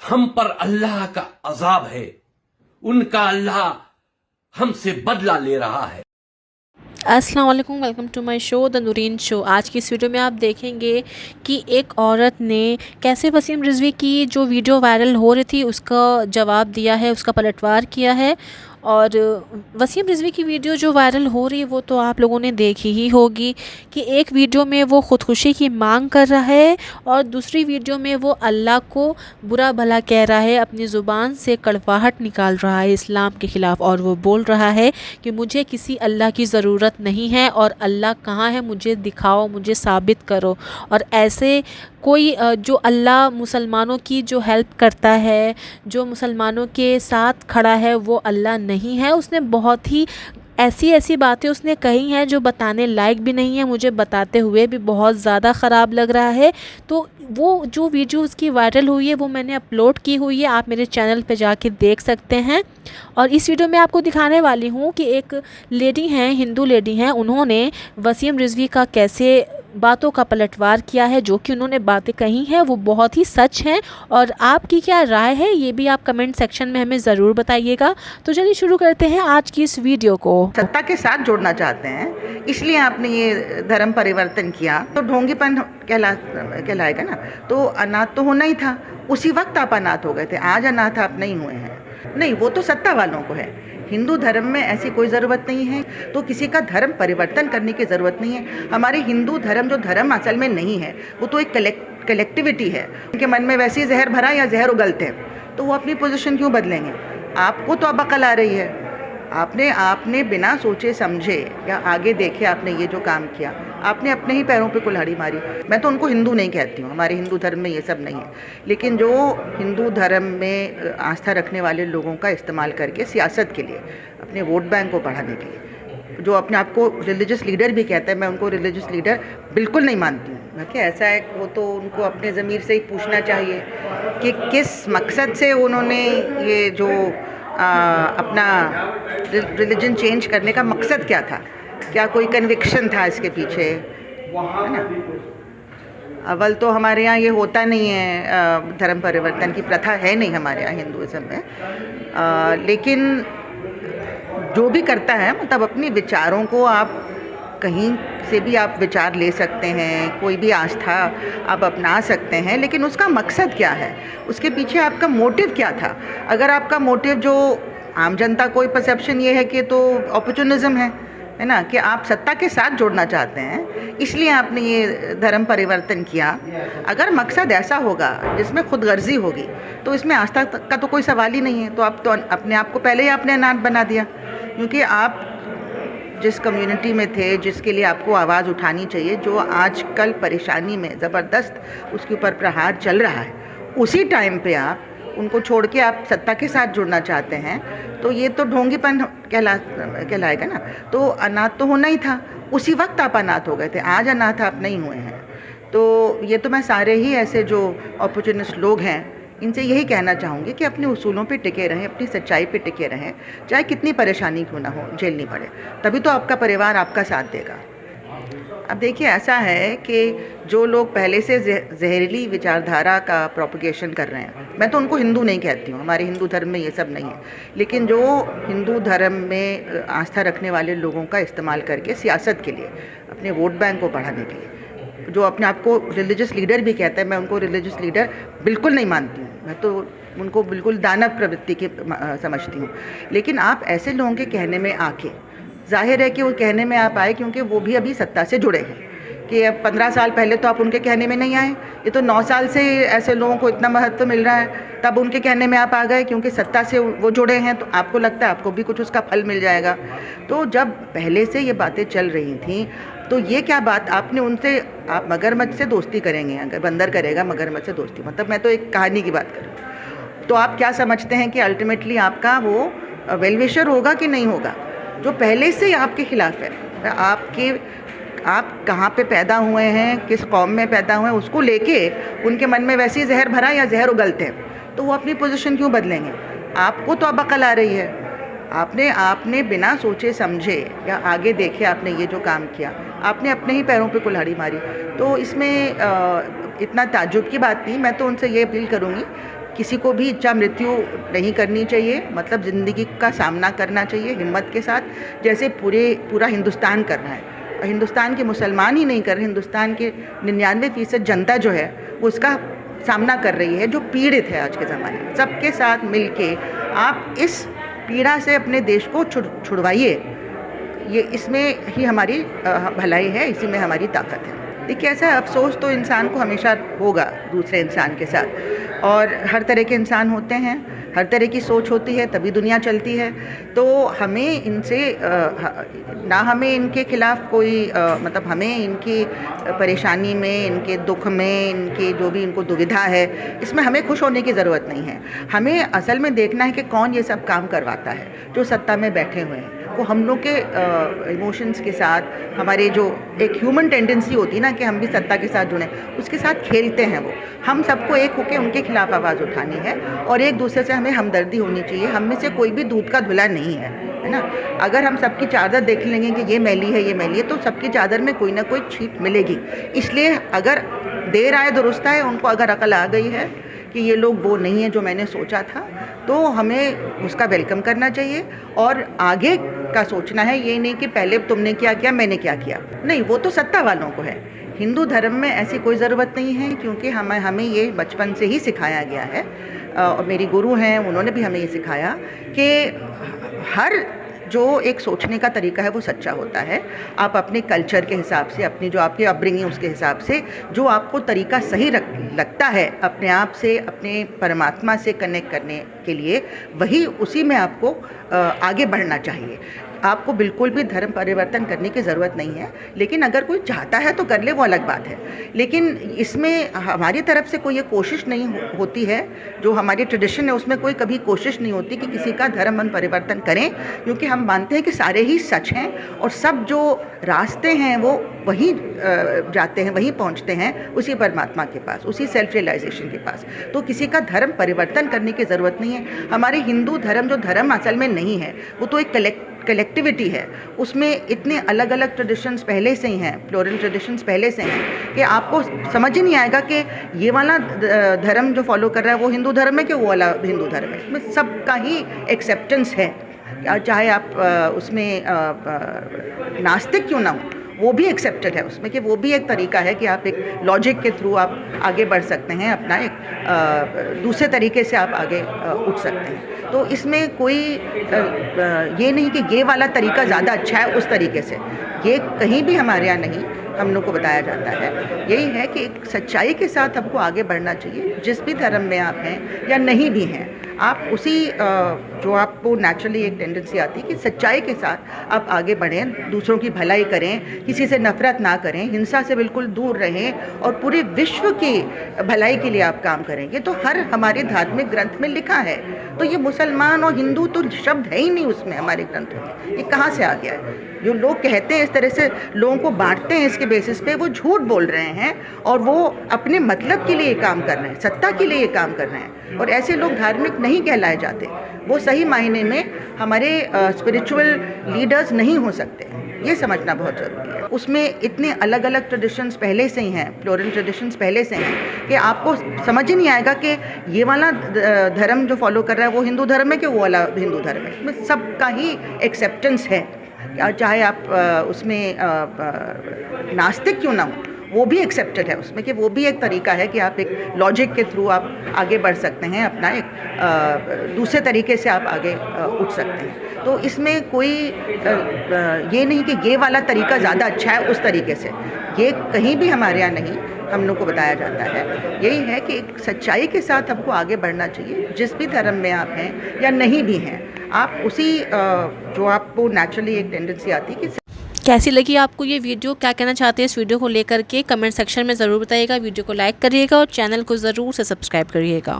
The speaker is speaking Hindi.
हम पर अल्लाह का अजाब है, उनका अल्लाह हमसे बदला ले रहा है। अस्सलाम वालेकुम, welcome to my show the Noreen show. आज की इस वीडियो में आप देखेंगे कि एक औरत ने कैसे वसीम रिजवी की जो वीडियो वायरल हो रही थी उसका जवाब दिया है, उसका पलटवार किया है। और वसीम रिजवी की वीडियो जो वायरल हो रही है वो तो आप लोगों ने देखी ही होगी कि एक वीडियो में वो ख़ुदकुशी की मांग कर रहा है और दूसरी वीडियो में वो अल्लाह को बुरा भला कह रहा है, अपनी ज़ुबान से कड़वाहट निकाल रहा है इस्लाम के ख़िलाफ़। और वो बोल रहा है कि मुझे किसी अल्लाह की ज़रूरत नहीं है और अल्लाह कहाँ है, मुझे दिखाओ, मुझे साबित करो। और ऐसे कोई जो अल्लाह मुसलमानों की जो हेल्प करता है, जो मुसलमानों के साथ खड़ा है, वो अल्लाह नहीं है। उसने बहुत ही ऐसी ऐसी बातें उसने कही हैं जो बताने लायक भी नहीं है, मुझे बताते हुए भी बहुत ज़्यादा ख़राब लग रहा है। तो वो जो वीडियो उसकी वायरल हुई है वो मैंने अपलोड की हुई है, आप मेरे चैनल पे जाके देख सकते हैं। और इस वीडियो में आपको दिखाने वाली हूँ कि एक लेडी हैं, हिंदू लेडी हैं, उन्होंने वसीम रिजवी का कैसे बातों का पलटवार किया है। जो कि उन्होंने बातें कही हैं वो बहुत ही सच हैं। और आपकी क्या राय है ये भी आप कमेंट सेक्शन में हमें ज़रूर बताइएगा। तो चलिए शुरू करते हैं आज की इस वीडियो को। सत्ता के साथ जोड़ना चाहते हैं, इसलिए आपने ये धर्म परिवर्तन किया तो ढोंगीपन कहलाएगा ना। तो अनाथ तो होना ही था, उसी वक्त आप अनाथ हो गए थे, आज अनाथ आप नहीं हुए हैं। नहीं, वो तो सत्ता वालों को है। हिंदू धर्म में ऐसी कोई ज़रूरत नहीं है, तो किसी का धर्म परिवर्तन करने की ज़रूरत नहीं है। हमारे हिंदू धर्म जो धर्म असल में नहीं है, वो तो एक कलेक्टिविटी है। उनके मन में वैसे ही जहर भरा या जहर उगलते हैं, तो वो अपनी पोजीशन क्यों बदलेंगे। आपको तो अब अकल आ रही है, आपने बिना सोचे समझे या आगे देखे आपने ये जो काम किया, आपने अपने ही पैरों पे कुल्हाड़ी मारी। मैं तो उनको हिंदू नहीं कहती हूँ, हमारे हिंदू धर्म में ये सब नहीं है। लेकिन जो हिंदू धर्म में आस्था रखने वाले लोगों का इस्तेमाल करके सियासत के लिए, अपने वोट बैंक को बढ़ाने के लिए, जो अपने आप को रिलीजियस लीडर भी कहता है, मैं उनको रिलीजियस लीडर बिल्कुल नहीं मानती हूँ। मैं क्या ऐसा है, वो तो उनको अपने ज़मीर से ही पूछना चाहिए कि किस मकसद से उन्होंने ये जो अपना रिलीजन चेंज करने का मकसद क्या था, क्या कोई कन्विक्शन था इसके पीछे, है ना। अव्वल तो हमारे यहाँ ये होता नहीं है, धर्म परिवर्तन की प्रथा है नहीं हमारे यहाँ हिंदुइज्म में। लेकिन जो भी करता है, मतलब अपने विचारों को आप कहीं से भी आप विचार ले सकते हैं, कोई भी आस्था आप अपना सकते हैं, लेकिन उसका मकसद क्या है, उसके पीछे आपका मोटिव क्या था। अगर आपका मोटिव जो आम जनता को परसेप्शन ये है कि तो अपॉर्चुनिज्म है ना, कि आप सत्ता के साथ जोड़ना चाहते हैं, इसलिए आपने ये धर्म परिवर्तन किया। अगर मकसद ऐसा होगा जिसमें खुदगर्जी होगी तो इसमें आस्था का तो कोई सवाल ही नहीं है। तो आप तो अपने आप को पहले ही आपने अनाथ बना दिया, क्योंकि आप जिस कम्युनिटी में थे, जिसके लिए आपको आवाज़ उठानी चाहिए, जो आजकल परेशानी में ज़बरदस्त उसके ऊपर प्रहार चल रहा है, उसी टाइम पे आप उनको छोड़ के आप सत्ता के साथ जुड़ना चाहते हैं, तो ये तो ढोंगीपन कहलाएगा ना। तो अनाथ तो होना ही था, उसी वक्त आप अनाथ हो गए थे, आज अनाथ आप नहीं हुए हैं। तो ये तो मैं सारे ही ऐसे जो अपॉर्चुनिस्ट लोग हैं इनसे यही कहना चाहूँगी कि अपने उसूलों पे टिके रहें, अपनी सच्चाई पे टिके रहें, चाहे कितनी परेशानी क्यों ना हो, झेलनी पड़े, तभी तो आपका परिवार आपका साथ देगा। अब देखिए, ऐसा है कि जो लोग पहले से जहरीली विचारधारा का प्रोपगेशन कर रहे हैं, मैं तो उनको हिंदू नहीं कहती हूँ, हमारे हिंदू धर्म में ये सब नहीं है। लेकिन जो हिंदू धर्म में आस्था रखने वाले लोगों का इस्तेमाल करके सियासत के लिए, अपने वोट बैंक को बढ़ाने के लिए, जो अपने आप को रिलीजियस लीडर भी कहता है, मैं उनको रिलीजियस लीडर बिल्कुल नहीं मानती हूँ। मैं तो उनको बिल्कुल दानव प्रवृत्ति की समझती हूँ। लेकिन आप ऐसे लोगों के कहने में आके, जाहिर है कि वो कहने में आप आए क्योंकि वो भी अभी सत्ता से जुड़े हैं, कि अब 15 साल पहले तो आप उनके कहने में नहीं आए, ये तो 9 साल से ऐसे लोगों को इतना महत्व मिल रहा है, तब उनके कहने में आप आ गए क्योंकि सत्ता से वो जुड़े हैं, तो आपको लगता है आपको भी कुछ उसका फल मिल जाएगा। तो जब पहले से ये बातें चल रही थी, तो ये क्या बात आपने उनसे, आप मगरमच्छ से दोस्ती करेंगे, अगर बंदर करेगा मगरमच्छ से दोस्ती, मतलब मैं तो एक कहानी की बात करूँ, तो आप क्या समझते हैं कि अल्टीमेटली आपका वो वेलविशर होगा कि नहीं होगा, जो पहले से आपके खिलाफ है। आप कहाँ पे पैदा हुए हैं, किस कौम में पैदा हुए हैं, उसको लेके उनके मन में वैसे ही जहर भरा या जहर उगलते हैं, तो वो अपनी पोजीशन क्यों बदलेंगे। आपको तो अब अकल आ रही है, आपने बिना सोचे समझे या आगे देखे आपने ये जो काम किया, आपने अपने ही पैरों पे कुल्हाड़ी मारी। तो इसमें इतना ताज्जुब की बात नहीं। मैं तो उनसे ये अपील करूँगी किसी को भी इच्छा मृत्यु नहीं करनी चाहिए, मतलब ज़िंदगी का सामना करना चाहिए हिम्मत के साथ, जैसे पूरा हिंदुस्तान कर रहा है। हिंदुस्तान के मुसलमान ही नहीं कर रहे, हिंदुस्तान के 99% जनता जो है वो उसका सामना कर रही है, जो पीड़ित है आज के ज़माने में। सबके साथ मिलके आप इस पीड़ा से अपने देश को छुड़वाइए। ये इसमें ही हमारी भलाई है, इसी में हमारी ताकत है। देखिए, ऐसा अफसोस तो इंसान को हमेशा होगा दूसरे इंसान के साथ, और हर तरह के इंसान होते हैं, हर तरह की सोच होती है, तभी दुनिया चलती है। तो हमें इनसे ना हमें इनके खिलाफ कोई मतलब हमें इनकी परेशानी में, इनके दुख में, इनके जो भी इनको दुविधा है, इसमें हमें खुश होने की ज़रूरत नहीं है। हमें असल में देखना है कि कौन ये सब काम करवाता है, जो सत्ता में बैठे हुए हैं। वो हम लोग के इमोशंस के साथ, हमारे जो एक ह्यूमन टेंडेंसी होती है ना कि हम भी सत्ता के साथ जुड़ें, उसके साथ खेलते हैं वो। हम सबको एक होकर उनके खिलाफ आवाज़ उठानी है और एक दूसरे से हमें हमदर्दी होनी चाहिए। हम में से कोई भी दूध का धुला नहीं है ना। अगर हम सबकी चादर देख लेंगे कि ये मैली है, ये मैली है, तो सबकी चादर में कोई ना कोई छींट मिलेगी। इसलिए अगर देर आए दुरुस्त आए, उनको अगर अकल आ गई है कि ये लोग वो नहीं है जो मैंने सोचा था, तो हमें उसका वेलकम करना चाहिए और आगे का सोचना है। ये नहीं कि पहले तुमने क्या किया, मैंने क्या किया। नहीं, वो तो सत्ता वालों को है। हिंदू धर्म में ऐसी कोई ज़रूरत नहीं है, क्योंकि हमें ये बचपन से ही सिखाया गया है, और मेरी गुरु हैं, उन्होंने भी हमें ये सिखाया कि हर जो एक सोचने का तरीका है वो सच्चा होता है। आप अपने कल्चर के हिसाब से, अपनी जो आपकी अपब्रिंगिंग उसके हिसाब से, जो आपको तरीका सही लगता है अपने आप से, अपने परमात्मा से कनेक्ट करने के लिए, वही उसी में आपको आगे बढ़ना चाहिए। आपको बिल्कुल भी धर्म परिवर्तन करने की ज़रूरत नहीं है, लेकिन अगर कोई चाहता है तो कर ले, वो अलग बात है। लेकिन इसमें हमारी तरफ से कोई ये कोशिश नहीं होती है, जो हमारी ट्रेडिशन है उसमें कोई कभी कोशिश नहीं होती कि किसी का धर्म मन परिवर्तन करें, क्योंकि हम मानते हैं कि सारे ही सच हैं और सब जो रास्ते हैं वो वहीं जाते हैं, वहीं पहुंचते हैं, उसी परमात्मा के पास, उसी सेल्फ रियलाइजेशन के पास। तो किसी का धर्म परिवर्तन करने की ज़रूरत नहीं है। हमारे हिंदू धर्म जो धर्म असल में नहीं है, वो तो एक कलेक्टिविटी है। उसमें इतने अलग अलग ट्रेडिशंस पहले से ही हैं, प्लोरल ट्रेडिशंस पहले से हैं, कि आपको समझ ही नहीं आएगा कि ये वाला धर्म जो फॉलो कर रहा है वो हिंदू धर्म है कि वो वाला हिंदू धर्म है। इसमें सबका ही एक्सेप्टेंस है, चाहे आप उसमें नास्तिक क्यों ना हो, वो भी एक्सेप्टेड है उसमें, कि वो भी एक तरीका है कि आप एक लॉजिक के थ्रू आप आगे बढ़ सकते हैं, अपना एक दूसरे तरीके से आप आगे उठ सकते हैं। तो इसमें कोई ये नहीं कि ये वाला तरीका ज़्यादा अच्छा है उस तरीके से, ये कहीं भी हमारे यहाँ नहीं हम लोग को बताया जाता है। यही है कि एक सच्चाई के साथ हमको आगे बढ़ना चाहिए, जिस भी धर्म में आप हैं या नहीं भी हैं, आप उसी जो आपको नेचुरली एक टेंडेंसी आती है कि सच्चाई के साथ आप आगे बढ़ें, दूसरों की भलाई करें, किसी से नफरत ना करें, हिंसा से बिल्कुल दूर रहें और पूरे विश्व की भलाई के लिए आप काम करेंगे। तो हर हमारे धार्मिक ग्रंथ में लिखा है। तो ये मुसलमान और हिंदू तो शब्द है ही नहीं उसमें, हमारे ग्रंथों में। ये कहाँ से आ गया है? जो लोग कहते हैं इस तरह से लोगों को बांटते हैं इसके बेसिस पे, वो झूठ बोल रहे हैं और वो अपने मतलब के लिए काम कर रहे हैं, सत्ता के लिए काम कर रहे हैं। और ऐसे लोग धार्मिक नहीं कहलाए जाते, वो सही मायने में हमारे स्पिरिचुअल लीडर्स नहीं हो सकते। ये समझना बहुत ज़रूरी है। उसमें इतने अलग अलग ट्रेडिशंस पहले से ही हैं, प्लोरल ट्रेडिशंस पहले से हैं, कि आपको समझ ही नहीं आएगा कि ये वाला धर्म जो फॉलो कर रहा है वो हिंदू धर्म है कि वो वाला हिंदू धर्म है। इसमें सबका ही एक्सेप्टेंस है, चाहे आप उसमें नास्तिक क्यों ना हो, वो भी एक्सेप्टेड है उसमें, कि वो भी एक तरीका है कि आप एक लॉजिक के थ्रू आप आगे बढ़ सकते हैं, अपना एक दूसरे तरीके से आप आगे उठ सकते हैं। तो इसमें कोई ये नहीं कि ये वाला तरीका ज़्यादा अच्छा है उस तरीके से, ये कहीं भी हमारे यहाँ नहीं हम लोग को बताया जाता है। यही है कि एक सच्चाई के साथ हमको आगे बढ़ना चाहिए, जिस भी धर्म में आप हैं या नहीं भी हैं, आप उसी जो आपको नेचुरली एक टेंडेंसी आती है कि। कैसी लगी आपको ये वीडियो, क्या कहना चाहते हैं इस वीडियो को लेकर के कमेंट सेक्शन में ज़रूर बताइएगा। वीडियो को लाइक करिएगा और चैनल को ज़रूर से सब्सक्राइब करिएगा।